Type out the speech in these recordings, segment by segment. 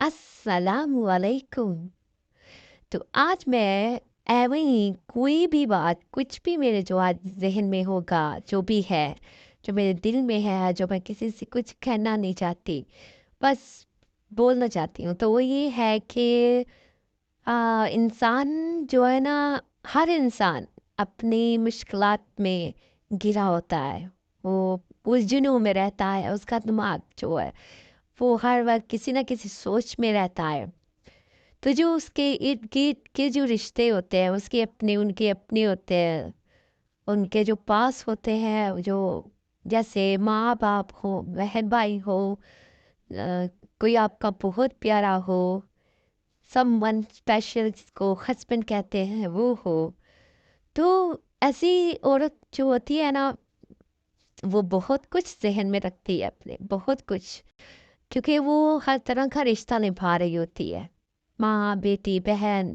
अस्सलामु अलैकुम। तो आज मैं ऐਵੇਂ ही कोई भी बात कुछ भी मेरे जो आज ज़हन में होगा, जो भी है, जो मेरे दिल में है, जो मैं किसी से कुछ कहना नहीं चाहती, बस बोलना चाहती हूँ। तो वो ये है कि इंसान जो है ना, हर इंसान अपनी मुश्किलात में घिरा होता है। वो उलझनों में रहता है, उसका दिमाग जो है, वो हर वक़्त किसी न किसी सोच में रहता है। तो जो उसके इर्द-गिर्द के जो रिश्ते होते हैं, उसके अपने उनके अपने होते हैं। उनके जो पास होते हैं, जो जैसे माँ-बाप हो, बहन-भाई हो, कोई आपका बहुत प्यारा हो, समवन स्पेशल जिसको हस्बैंड कहते हैं, वो हो। तो ऐसी औरत जो होती है ना, वो बहुत कुछ ज़हन में रखती है अपने, बहुत कुछ। क्योंकि वो हर तरह का रिश्ता निभा रही होती है। माँ, बेटी, बहन,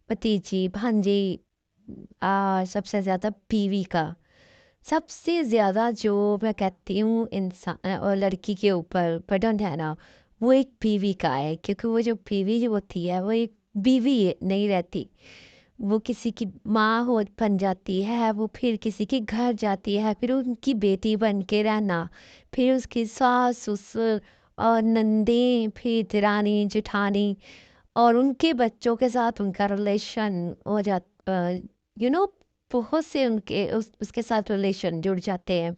भतीजी, भांजी, सबसे ज़्यादा बीवी का। सबसे ज़्यादा जो मैं कहती हूँ इंसान और लड़की के ऊपर बर्डन है ना, वो एक बीवी का है। क्योंकि वो जो बीवी जो होती है, वो एक बीवी नहीं रहती। वो किसी की माँ हो बन जाती है, वो फिर किसी के घर जाती है, फिर उनकी बेटी बन के रहना, फिर उसकी सास, ससुर और नंदें, फिर देरानी, जेठानी और उनके बच्चों के साथ उनका रिलेशन हो यू नो बहुत से उनके उसके साथ रिलेशन जुड़ जाते हैं,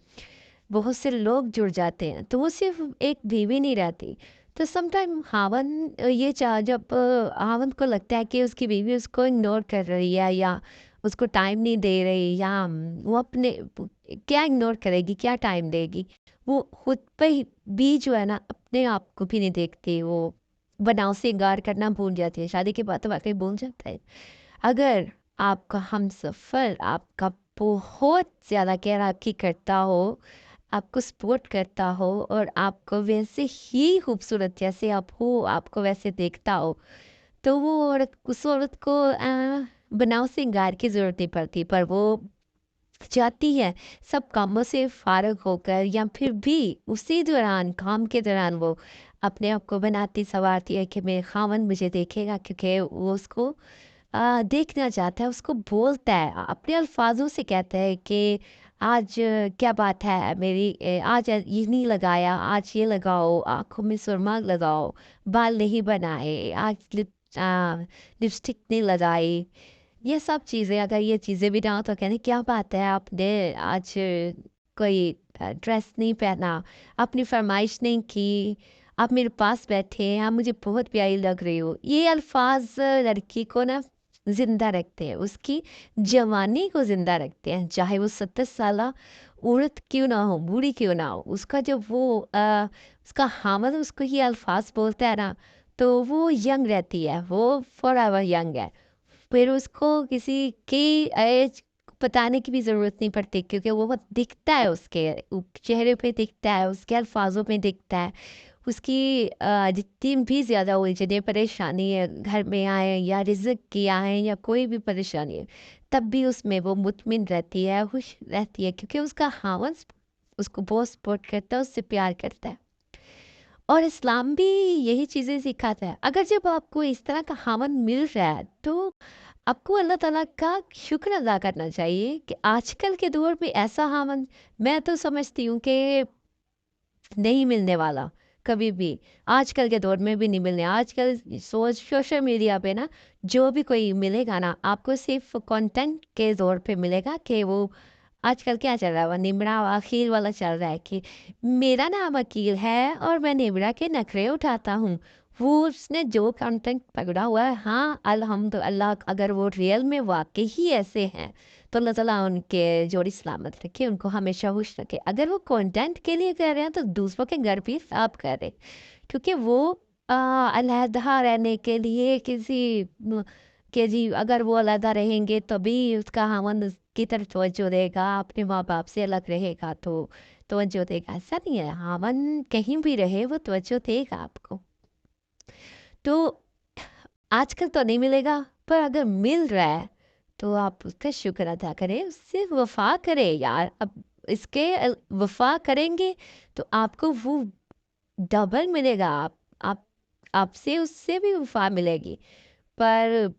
बहुत से लोग जुड़ जाते हैं, तो वो सिर्फ एक बीवी नहीं रहती। तो समटाइम हावन ये चाह जब हावन को लगता है कि उसकी बीवी उसको इग्नोर कर रही है या उसको टाइम नहीं दे रही, या वो अपने क्या इग्नोर करेगी, क्या टाइम देगी। वो खुद पे भी जो है ना, अपने आप को भी नहीं देखती। वो बनाव सिंगार करना भूल जाती है। शादी के बाद तो वाकई भूल जाता है। अगर आपका हमसफ़र आपका बहुत ज़्यादा केयर आपकी करता हो, आपको सपोर्ट करता हो और आपको वैसे ही खूबसूरत जैसे आप हो, आपको वैसे देखता हो, तो वो औरत उस औरत को बनाव सिंगार की ज़रूरत नहीं पड़ती। पर वो जाती है सब कामों से फ़ारिग होकर, या फिर भी उसी दौरान, काम के दौरान वो अपने आप को बनाती सँवारती है कि मेरे ख़ावंद मुझे देखेगा, क्योंकि वो उसको देखना चाहता है, उसको बोलता है, अपने अल्फाजों से कहता है कि आज क्या बात है मेरी, आज ये नहीं लगाया, आज ये लगाओ, आँखों में सुरमा लगाओ, बाल नहीं बनाए, आज लिपस्टिक नहीं लगाई। ये सब चीज़ें, अगर ये चीज़ें भी ना हो तो कहने क्या बात है, आपने आज कोई ड्रेस नहीं पहना, अपनी फरमाइश नहीं की, आप मेरे पास बैठे हैं, आप मुझे बहुत प्यारी लग रही हो। ये अल्फाज लड़की को ना जिंदा रखते हैं, उसकी जवानी को जिंदा रखते हैं, चाहे वो 70 साल औरत क्यों ना हो, बूढ़ी क्यों ना हो। उसका जब वो उसका हामद उसको ये अल्फाज बोलता है ना, तो वो यंग रहती है, वो फॉर एवर यंग है। फिर उसको किसी की एज बताने की भी ज़रूरत नहीं पड़ती, क्योंकि वो दिखता है, उसके चेहरे पे दिखता है, उसके अल्फाजों में दिखता है। उसकी जितनी भी ज़्यादा उलझने परेशानी है घर में आए, या रिज़्क की आए, या कोई भी परेशानी है, तब भी उसमें वो मुतमिन रहती है, खुश रहती है, क्योंकि उसका खावंद उसको बहुत सपोर्ट करता है, उससे प्यार करता है। और इस्लाम भी यही चीज़ें सिखाता है। अगर जब आपको इस तरह का खावंद मिल रहा है, तो आपको अल्लाह ताला का शुक्र अदा करना चाहिए कि आजकल के दौर में ऐसा खावंद मैं तो समझती हूँ कि नहीं मिलने वाला कभी भी। आजकल के दौर में भी नहीं मिलने। आजकल सोशल मीडिया पे ना, जो भी कोई मिलेगा ना, आपको सिर्फ कंटेंट के दौर पे मिलेगा कि वो आजकल क्या चल रहा है, वो निमरा अखील वाला चल रहा है कि मेरा नाम अकील है और मैं निमरा के नखरे उठाता हूँ। वो उसने जो कंटेंट पकड़ा हुआ है, हाँ अल्हम्दुलिल्लाह, अगर वो रियल में वाकई ही ऐसे हैं, तो अल्लाह ताला उनके जोड़ी सलामत रखे, उनको हमेशा खुश रखे। अगर वो कंटेंट के लिए कर रहे हैं, तो दूसरों के घर भी साफ करें, क्योंकि वो अलहदा रहने के लिए किसी के जी, अगर वो अलहदा रहेंगे तभी उसका खामन की तरफ तवज्जो देगा, अपने माँ बाप से अलग रहेगा तो तवज्जो देगा। ऐसा नहीं है, खामन कहीं भी रहे वो तवज्जो देगा आपको। तो आजकल तो नहीं मिलेगा, पर अगर मिल रहा है तो आप उसका शुक्र अदा करें, उससे वफा करें यार। अब इसके वफा करेंगे तो आपको वो डबल मिलेगा। आप आपसे उससे भी वफा मिलेगी। पर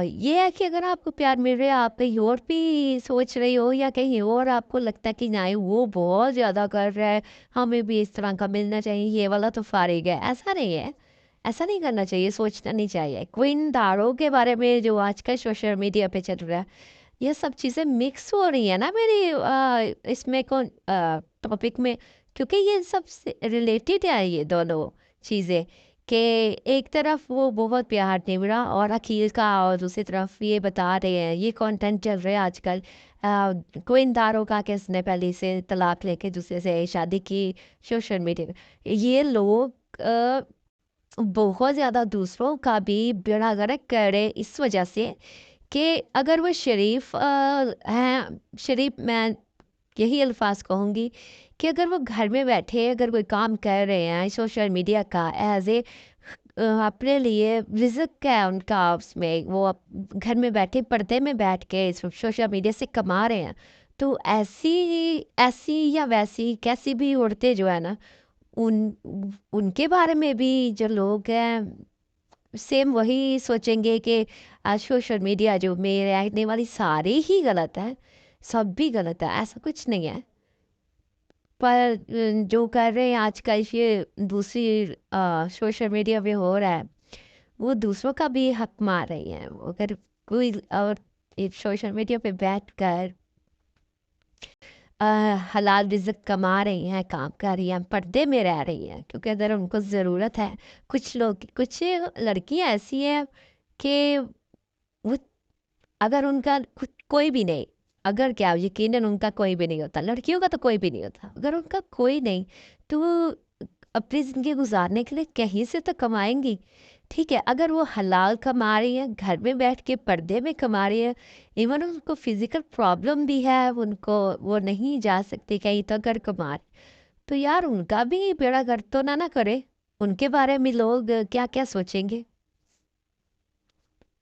ये है कि अगर आपको प्यार मिल रहा है, आप कहीं और भी सोच रही हो या कहीं और आपको लगता है कि नहीं वो बहुत ज़्यादा कर रहा है, हमें भी इस तरह का मिलना चाहिए, ये वाला तो फारिग है, ऐसा नहीं है। ऐसा नहीं करना चाहिए, सोचना नहीं चाहिए। क्वीन दारो के बारे में जो आजकल सोशल मीडिया पे चल रहा है, ये सब चीज़ें मिक्स हो रही है ना मेरी इसमें कौन टॉपिक में, क्योंकि ये सब रिलेटेड है ये दोनों चीज़ें। कि एक तरफ वो बहुत प्यार निभरा और अखिल का, और दूसरी तरफ ये बता रहे हैं, ये कंटेंट चल रहा है आजकल क्वीन दारो का कि उसने पहले से तलाक लेके दूसरे से शादी की सोशल मीडिया पे। ये लोग बहुत ज़्यादा दूसरों का भी बेड़ा गर्क करे इस वजह से कि अगर वो शरीफ हैं, शरीफ मैं यही अल्फाज कहूँगी कि अगर वो घर में बैठे अगर कोई काम कर रहे हैं सोशल मीडिया का एज ए अपने लिए रिज़्क है उनका, उसमें वो घर में बैठे पर्दे में बैठ के सोशल मीडिया से कमा रहे हैं, तो ऐसी ऐसी या वैसी कैसी भी औरतें जो है ना, उन उनके बारे में भी जो लोग हैं सेम वही सोचेंगे कि आज सोशल मीडिया जो में रहने वाली सारी ही गलत है, सब भी गलत है, ऐसा कुछ नहीं है। पर जो कर रहे हैं आजकल ये दूसरी सोशल मीडिया पे हो रहा है, वो दूसरों का भी हक मार रही हैं। वो अगर कोई और सोशल मीडिया पे बैठ कर अ, हलाल रिज़्क कमा रही हैं, काम कर रही हैं, पर्दे में रह रही हैं, क्योंकि अगर उनको ज़रूरत है। कुछ लोग, कुछ लड़कियां ऐसी हैं कि वो अगर उनका खुद कोई भी नहीं, अगर क्या यकीनन उनका कोई भी नहीं होता, लड़कियों का तो कोई भी नहीं होता, अगर उनका कोई नहीं तो वो अपनी ज़िंदगी गुजारने के लिए कहीं से तो कमाएंगी। ठीक है, अगर वो हलाल कमा रही है, घर में बैठ के पर्दे में कमा रही है, इवन उनको फिजिकल प्रॉब्लम भी है, उनको वो नहीं जा सकती कहीं तो अगर कमा रही, तो यार उनका भी बेड़ा गर्क तो ना करे। उनके बारे में लोग क्या क्या सोचेंगे।